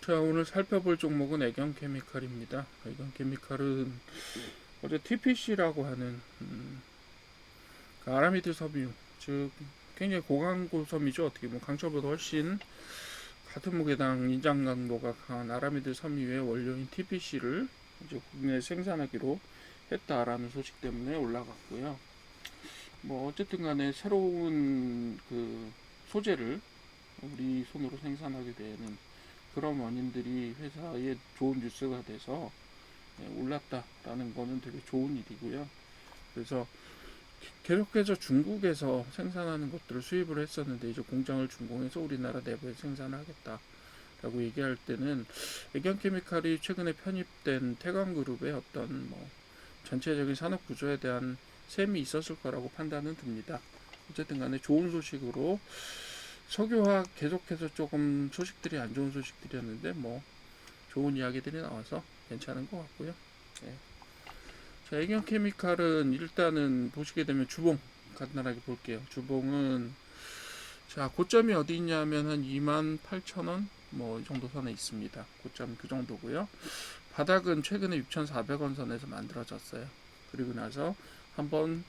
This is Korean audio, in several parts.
자, 오늘 살펴볼 종목은 애경케미칼입니다. 애경케미칼은 어제 TPC라고 하는 그 아라미드 섬유, 즉 굉장히 고강도 섬유죠. 어떻게 보면 강철보다 훨씬 같은 무게당 인장 강도가 강한 아라미드 섬유의 원료인 TPC를 이제 국내에 생산하기로 했다라는 소식 때문에 올라갔고요. 뭐 어쨌든 간에 새로운 그 소재를 우리 손으로 생산하게 되는 그런 원인들이 회사에 좋은 뉴스가 돼서 올랐다라는 거는 되게 좋은 일이고요. 그래서 계속해서 중국에서 생산하는 것들을 수입을 했었는데 이제 공장을 준공해서 우리나라 내부에 생산하겠다라고 얘기할 때는 애경케미칼이 최근에 편입된 태광그룹의 어떤 뭐 전체적인 산업 구조에 대한 셈이 있었을 거라고 판단은 듭니다. 어쨌든 간에 좋은 소식으로 석유화학 계속해서 조금 소식들이 안 좋은 소식들이었는데 뭐 좋은 이야기들이 나와서 괜찮은 것 같고요. 네. 자, 애경케미칼은 일단은 보시게 되면 주봉 간단하게 볼게요. 주봉은 자 고점이 어디 있냐면 한 28,000원 뭐 이 정도 선에 있습니다. 고점 그 정도고요. 바닥은 최근에 6,400원 선에서 만들어졌어요. 그리고 나서 한번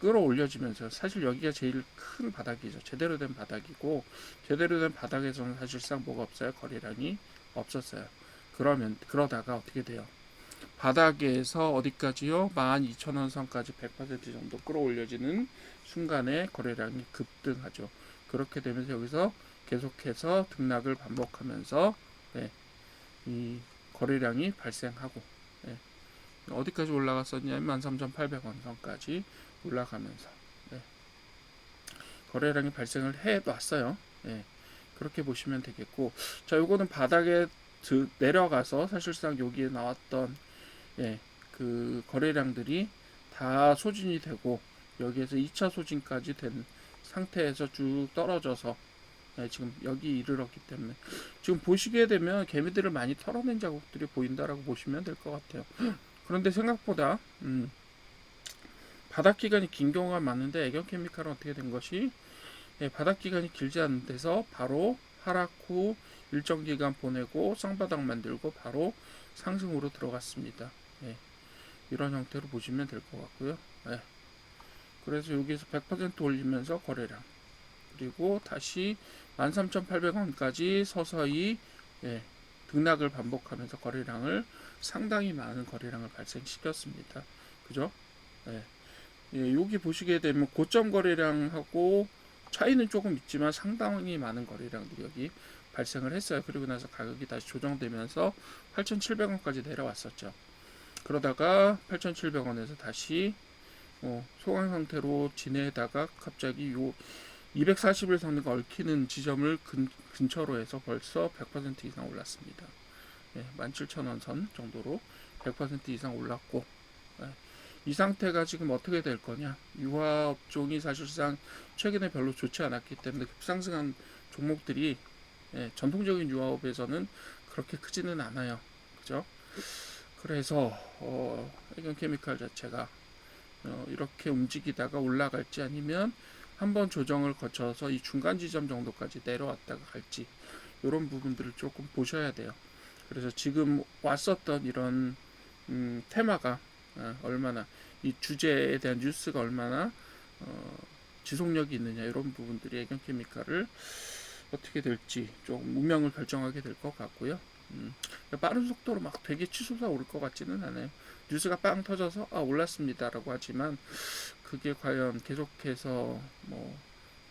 끌어올려지면서 사실 여기가 제일 큰 바닥이죠. 제대로 된 바닥이고 제대로 된 바닥에서는 사실상 뭐가 없어요. 거래량이 없었어요. 그러다가 어떻게 돼요? 바닥에서 어디까지요? 12,000원 선까지 100% 정도 끌어올려지는 순간에 거래량이 급등하죠. 그렇게 되면서 여기서 계속해서 등락을 반복하면서 네, 이 거래량이 발생하고 네, 어디까지 올라갔었냐면 13,800원 선까지 올라가면서 네, 거래량이 발생을 해 놨어요. 네, 그렇게 보시면 되겠고 자 요거는 바닥에 내려가서 사실상 여기에 나왔던 예, 그 거래량들이 다 소진이 되고 여기에서 2차 소진까지 된 상태에서 쭉 떨어져서 예, 지금 여기 이르렀기 때문에 지금 보시게 되면 개미들을 많이 털어낸 자국들이 보인다라고 보시면 될 것 같아요. 그런데 생각보다 바닥 기간이 긴 경우가 많은데 애경케미칼은 어떻게 된 것이 예, 바닥 기간이 길지 않은 데서 바로 하락 후 일정 기간 보내고 쌍바닥 만들고 바로 상승으로 들어갔습니다. 예, 이런 형태로 보시면 될 것 같고요. 예, 그래서 여기서 100% 올리면서 거래량 그리고 다시 13,800원까지 서서히 예, 등락을 반복하면서 거래량을 상당히 많은 거래량을 발생시켰습니다. 그죠? 예, 예, 여기 보시게 되면 고점 거래량하고 차이는 조금 있지만 상당히 많은 거래량들이 여기 발생을 했어요. 그리고 나서 가격이 다시 조정되면서 8,700원까지 내려왔었죠. 그러다가 8,700원에서 다시 소강 상태로 지내다가 갑자기 요 240일 선을 얽히는 지점을 근처로 해서 벌써 100% 이상 올랐습니다. 예, 17,000원 선 정도로 100% 이상 올랐고 예, 이 상태가 지금 어떻게 될 거냐 유화업종이 사실상 최근에 별로 좋지 않았기 때문에 급상승한 종목들이 예, 전통적인 유화업에서는 그렇게 크지는 않아요. 그죠? 그래서 애견케미칼 자체가 이렇게 움직이다가 올라갈지 아니면 한번 조정을 거쳐서 이 중간 지점 정도까지 내려왔다가 갈지 이런 부분들을 조금 보셔야 돼요. 그래서 지금 왔었던 이런 테마가 얼마나 이 주제에 대한 뉴스가 얼마나 지속력이 있느냐 이런 부분들이 애견케미칼을 어떻게 될지 좀 운명을 결정하게 될 것 같고요. 빠른 속도로 막 되게 치솟아 오를 것 같지는 않아요. 뉴스가 빵 터져서 올랐습니다라고 하지만 그게 과연 계속해서 뭐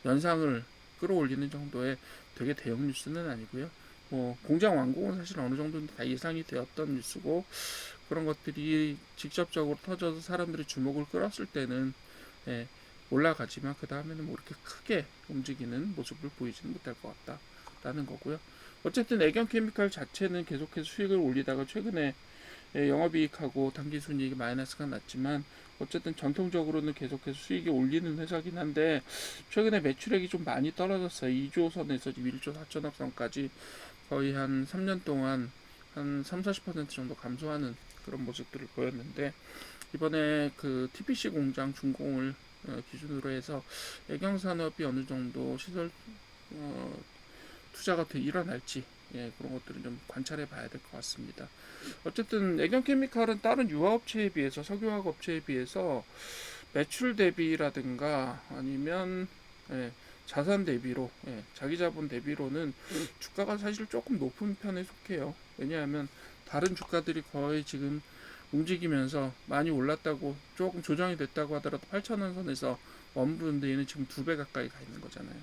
연상을 끌어올리는 정도의 되게 대형 뉴스는 아니고요. 뭐 공장 완공은 사실 어느 정도는 다 예상이 되었던 뉴스고 그런 것들이 직접적으로 터져서 사람들이 주목을 끌었을 때는 예, 올라가지만 그 다음에는 뭐 이렇게 크게 움직이는 모습을 보이지는 못할 것 같다라는 거고요. 어쨌든 애경케미칼 자체는 계속해서 수익을 올리다가 최근에 영업이익하고 당기순이익이 마이너스가 났지만 어쨌든 전통적으로는 계속해서 수익이 올리는 회사긴 한데 최근에 매출액이 좀 많이 떨어졌어요. 2조 선에서 1조 4천억 선까지 거의 한 3년 동안 한 3-40% 정도 감소하는 그런 모습들을 보였는데 이번에 그 TPC 공장 준공을 기준으로 해서 애경산업이 어느 정도 시설 투자가 일어날지 예, 그런 것들은 좀 관찰해 봐야 될 것 같습니다. 어쨌든 애경케미칼은 다른 유화업체에 비해서 석유화학 업체에 비해서 매출 대비라든가 아니면 예, 자산 대비로 자기 자본 대비로는 주가가 사실 조금 높은 편에 속해요. 왜냐하면 다른 주가들이 거의 지금 움직이면서 많이 올랐다고 조금 조정이 됐다고 하더라도 8,000원 선에서 머무르는데 얘는 지금 2배 가까이 가 있는 거잖아요.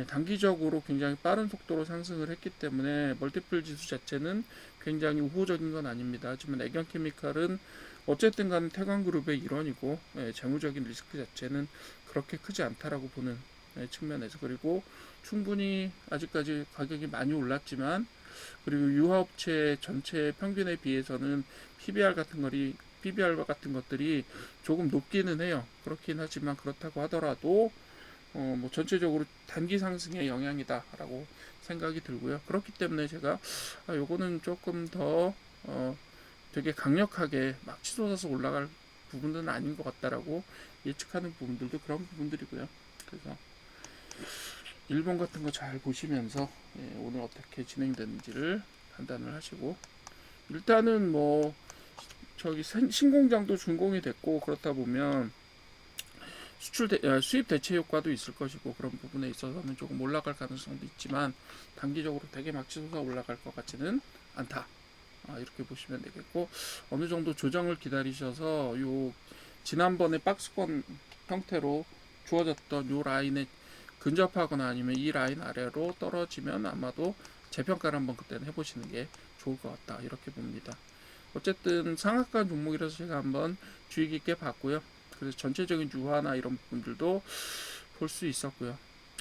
단기적으로 굉장히 빠른 속도로 상승을 했기 때문에 멀티플 지수 자체는 굉장히 우호적인 건 아닙니다. 하지만 애경케미칼은 어쨌든 간에 태광그룹의 일원이고 재무적인 리스크 자체는 그렇게 크지 않다라고 보는 측면에서, 그리고 충분히 아직까지 가격이 많이 올랐지만 그리고 유화업체 전체 평균에 비해서는 PBR 같은 것들이 조금 높기는 해요. 그렇긴 하지만 그렇다고 하더라도 뭐 전체적으로 단기 상승의 영향이다라고 생각이 들고요. 그렇기 때문에 제가 요거는 조금 더 되게 강력하게 막 치솟아서 올라갈 부분은 아닌 것 같다라고 예측하는 부분들도 그런 부분들이고요. 그래서 일본 같은 거 잘 보시면서 오늘 어떻게 진행되는지를 판단을 하시고, 일단은 뭐 저기 신공장도 준공이 됐고 그렇다 보면 수입 대체 효과도 있을 것이고 그런 부분에 있어서는 조금 올라갈 가능성도 있지만 단기적으로 되게 막 치솟아 올라갈 것 같지는 않다. 이렇게 보시면 되겠고, 어느 정도 조정을 기다리셔서 요 지난번에 박스권 형태로 주어졌던 요 라인에 근접하거나 아니면 이 라인 아래로 떨어지면 아마도 재평가를 한번 그때는 해보시는 게 좋을 것 같다, 이렇게 봅니다. 어쨌든 상한가 종목이라서 제가 한번 주의 깊게 봤고요. 그래서 전체적인 유화나 이런 부분들도 볼 수 있었고요.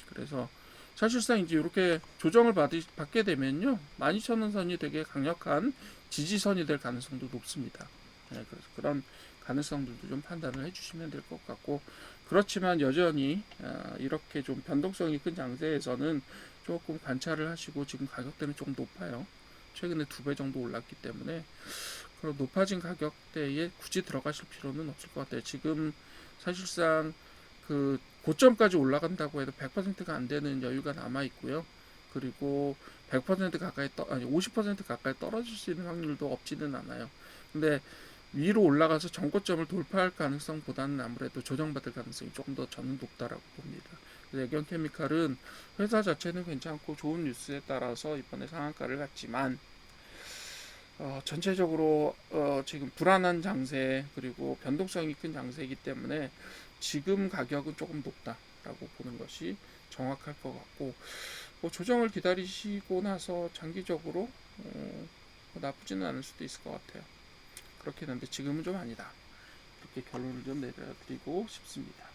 그래서 사실상 이제 이렇게 조정을 받게 되면요, 12,000원 선이 되게 강력한 지지선이 될 가능성도 높습니다. 그래서 그런 가능성들도 좀 판단을 해주시면 될 것 같고, 그렇지만 여전히 이렇게 좀 변동성이 큰 장세에서는 조금 관찰을 하시고, 지금 가격대는 조금 높아요. 최근에 2배 정도 올랐기 때문에 그런 높아진 가격대에 굳이 들어가실 필요는 없을 것 같아요. 지금 사실상 그 고점까지 올라간다고 해도 100%가 안 되는 여유가 남아 있고요. 그리고 100% 가까이 아니 50% 가까이 떨어질 수 있는 확률도 없지는 않아요. 근데 위로 올라가서 정고점을 돌파할 가능성보다는 아무래도 조정받을 가능성이 조금 더 저는 높다라고 봅니다. 그래서 애경케미칼은 회사 자체는 괜찮고 좋은 뉴스에 따라서 이번에 상한가를 갔지만 전체적으로 지금 불안한 장세 그리고 변동성이 큰 장세이기 때문에 지금 가격은 조금 높다라고 보는 것이 정확할 것 같고, 뭐 조정을 기다리시고 나서 장기적으로 나쁘지는 않을 수도 있을 것 같아요. 그렇긴 한데 지금은 좀 아니다, 이렇게 결론을 좀 내려드리고 싶습니다.